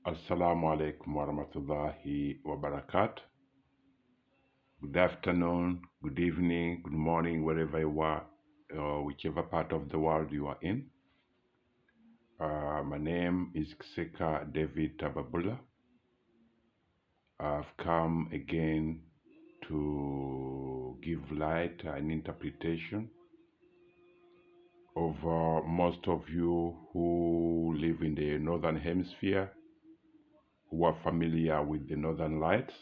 Assalamu alaikum warahmatullahi wabarakatuh. Good afternoon, good evening, good morning, wherever you are, whichever part of the world you are in. My name is Kseka David Tababula. I've come again to give light and interpretation of most of you who live in the northern hemisphere, who are familiar with the northern lights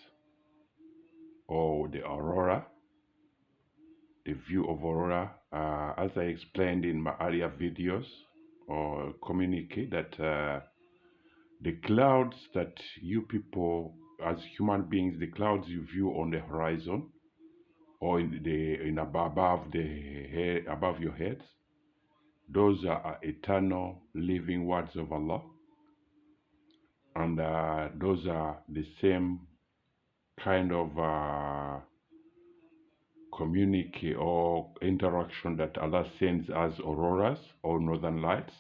or the aurora. The view of Aurora, as I explained in my earlier videos or communicate that the clouds that you people as human beings, the clouds you view on the horizon or above your heads, those are eternal living words of Allah, and those are the same kind of communicate or interaction that Allah sends as auroras or northern lights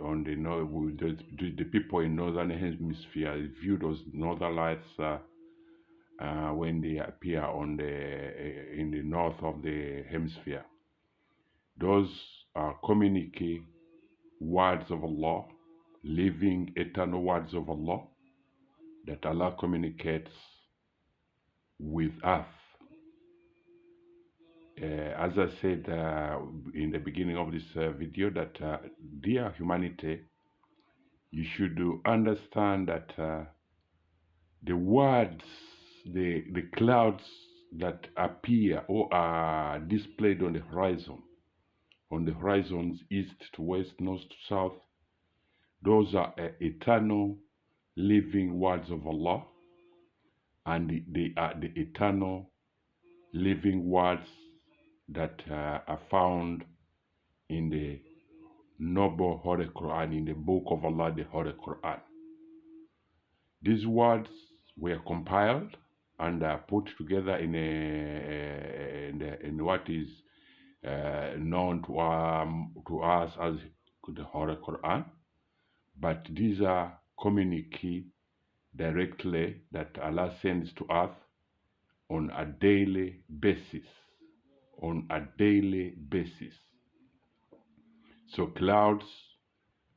on the people in northern hemisphere view those northern lights when they appear on in the north of the hemisphere. Those are communicate words of Allah, living eternal words of Allah that Allah communicates with us. As I said in the beginning of this video, that dear humanity, you should understand that the words, the clouds that appear or are displayed on the horizons east to west, north to south, those are eternal living words of Allah, and they are the eternal living words that are found in the noble Holy Quran, in the book of Allah, the Holy Quran. These words were compiled and put together in what is known to us as the Holy Quran, but these are communique directly that Allah sends to us on a daily basis. So clouds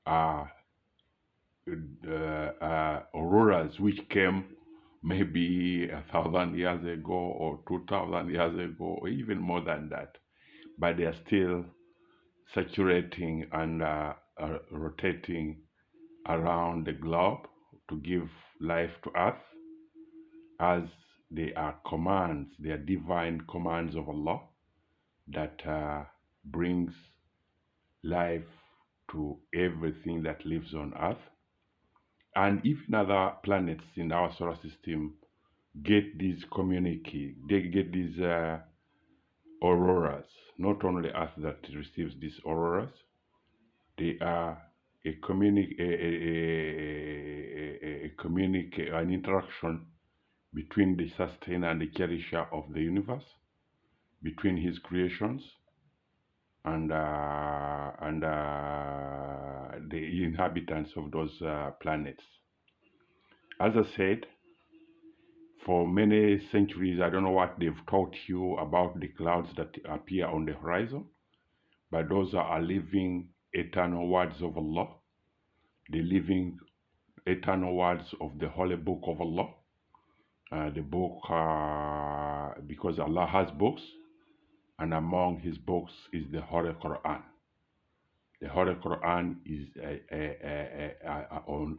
are auroras which came maybe 1,000 years ago or 2,000 years ago or even more than that, but they are still saturating and rotating around the globe to give life to us, as they are commands, they are divine commands of Allah that brings life to everything that lives on earth. And even other planets in our solar system get these they get these auroras. Not only Earth that receives these auroras, they are an interaction between the sustainer and the cherisher of the universe, between his creations and the inhabitants of those planets. As I said, for many centuries, I don't know what they've taught you about the clouds that appear on the horizon, but those are living eternal words of Allah, the living eternal words of the Holy Book of Allah. The book, because Allah has books, and among his books is the Holy Quran. The Holy Quran is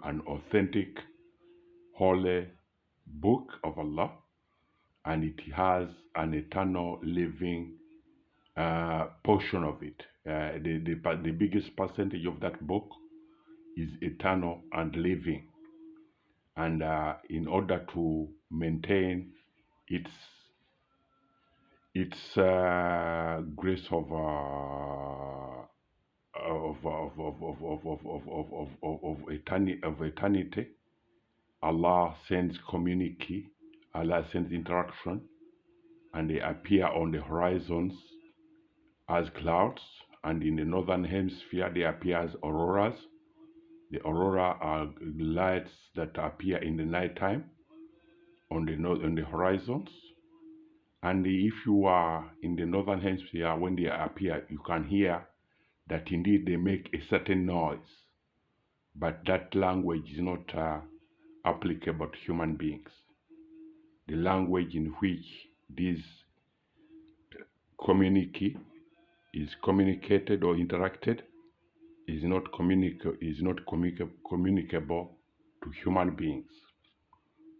an authentic holy book of Allah, and it has an eternal living portion of it. The biggest percentage of that book is eternal and living, and in order to maintain its grace of eternity, Allah sends community, Allah sends interaction, and they appear on the horizons as clouds, and in the northern hemisphere they appear as auroras The aurora are lights that appear in the night time on the horizons. And if you are in the northern hemisphere, when they appear, you can hear that indeed they make a certain noise. But that language is not applicable to human beings. The language in which this communicated or interacted is not communicable to human beings.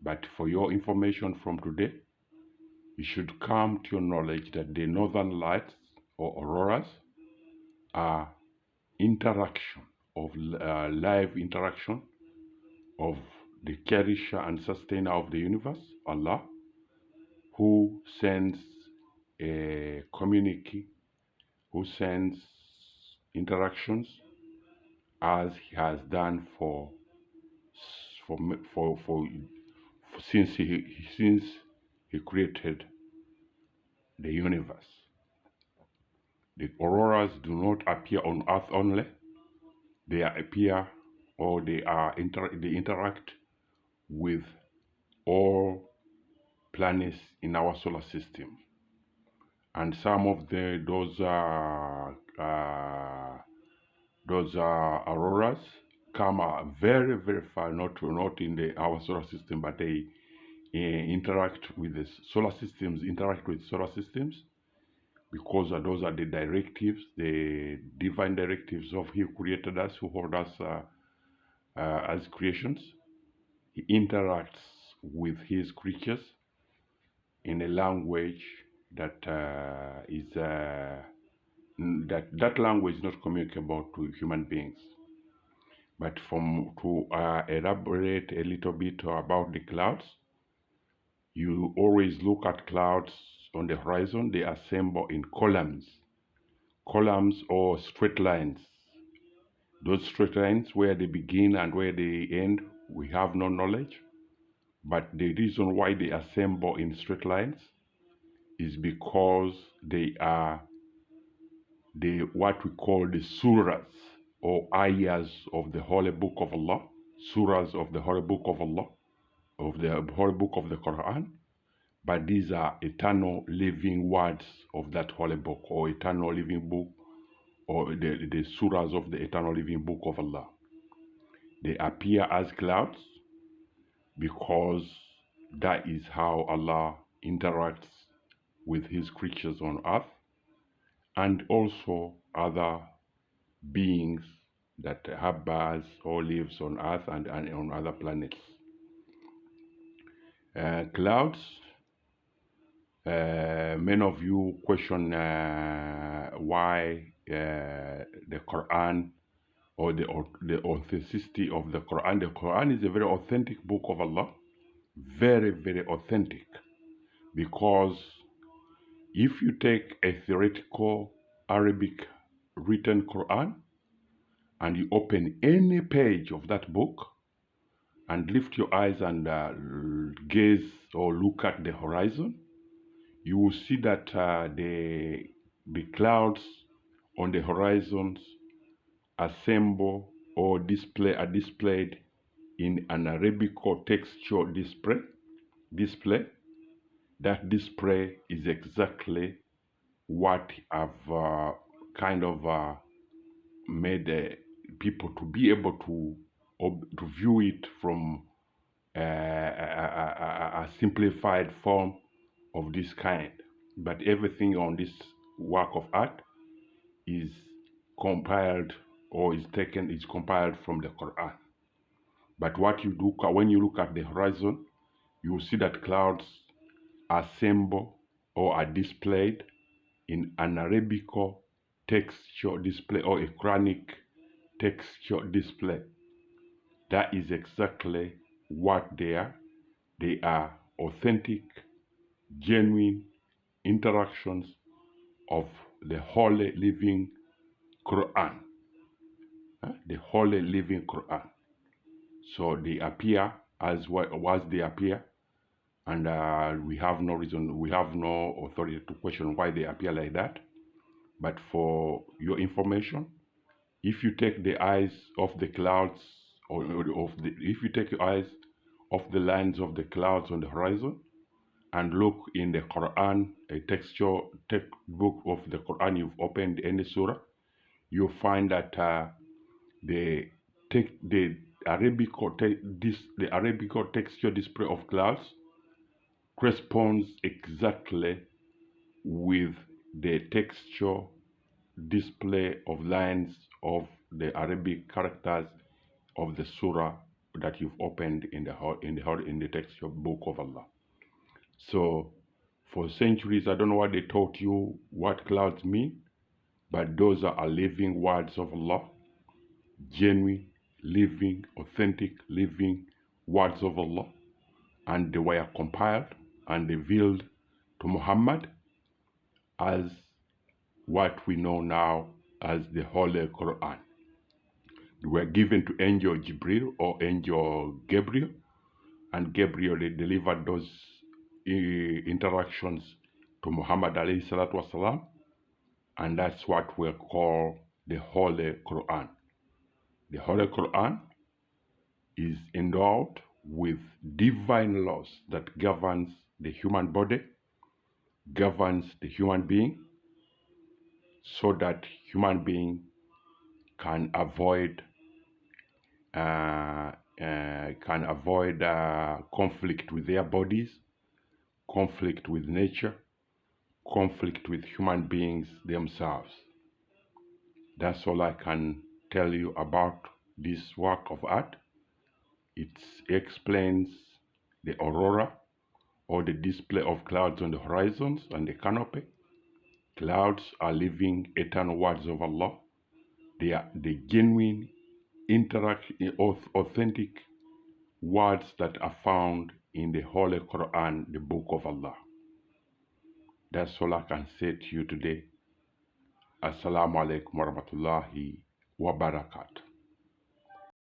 But for your information from today, you should come to your knowledge that the northern lights or auroras are interaction of live interaction of the cherisher and sustainer of the universe, Allah, who sends a community, who sends interactions as he has done since he created the universe. The auroras do not appear on Earth only; they appear, or they interact with all planets in our solar system. And some of those auroras come very, very far, not in our solar system, but they interact with the solar systems, because those are the directives, the divine directives of He who created us, who hold us as creations. He interacts with His creatures in a language that that language is not communicable to human beings. But to elaborate a little bit about the clouds, you always look at clouds on the horizon. They assemble in columns or straight lines. Those straight lines, where they begin and where they end, we have no knowledge. But the reason why they assemble in straight lines is because they are what we call the surahs or ayahs of the Holy Book of Allah, surahs of the Holy Book of Allah, of the Holy Book of the Quran. But these are eternal living words of that Holy Book, or eternal living book, or the surahs of the eternal living book of Allah. They appear as clouds because that is how Allah interacts with His creatures on earth, and also other beings that have births or lives on earth and on other planets. Clouds, many of you question why the Quran, or the authenticity of the Quran. The Quran is a very authentic book of Allah, very, very authentic, because if you take a theoretical Arabic written Quran and you open any page of that book and lift your eyes and gaze or look at the horizon, you will see that the clouds on the horizons assemble or are displayed in an Arabic or textual display. That display is exactly what I've made people to be able to view it from a simplified form of this kind. But everything on this work of art is compiled from the Quran. But what you do when you look at the horizon, you will see that clouds assemble or are displayed in an Arabical textual display or a Quranic textual display. That is exactly what they are. They are authentic, genuine interactions of the holy living Quran. The holy living Quran. So they appear as they appear, and we have no authority to question why they appear like that. But for your information, if you take the eyes off the clouds if you take your eyes off the lines of the clouds on the horizon and look in the Quran, a textbook of the Quran, you've opened any surah, you'll find that the the Arabic or texture display of clouds corresponds exactly with the texture display of lines of the Arabic characters of the surah that you've opened in the texture book of Allah. So for centuries, I don't know what they taught you what clouds mean, but those are living words of Allah, genuine, living, authentic, living words of Allah, and they were compiled and revealed to Muhammad as what we know now as the Holy Quran. They were given to Angel Jibril or Angel Gabriel, and Gabriel delivered those interactions to Muhammad alayhi salatu wasalam, and that's what we call the Holy Quran. The Holy Quran is endowed with divine laws that governs the human body, governs the human being, so that human being can avoid conflict with their bodies, conflict with nature, conflict with human beings themselves. That's all I can tell you about this work of art. It explains the aurora, or the display of clouds on the horizons and the canopy. Clouds are living eternal words of Allah. They are the genuine, authentic words that are found in the Holy Quran, the Book of Allah. That's all I can say to you today. Assalamu alaikum warahmatullahi wabarakatuh.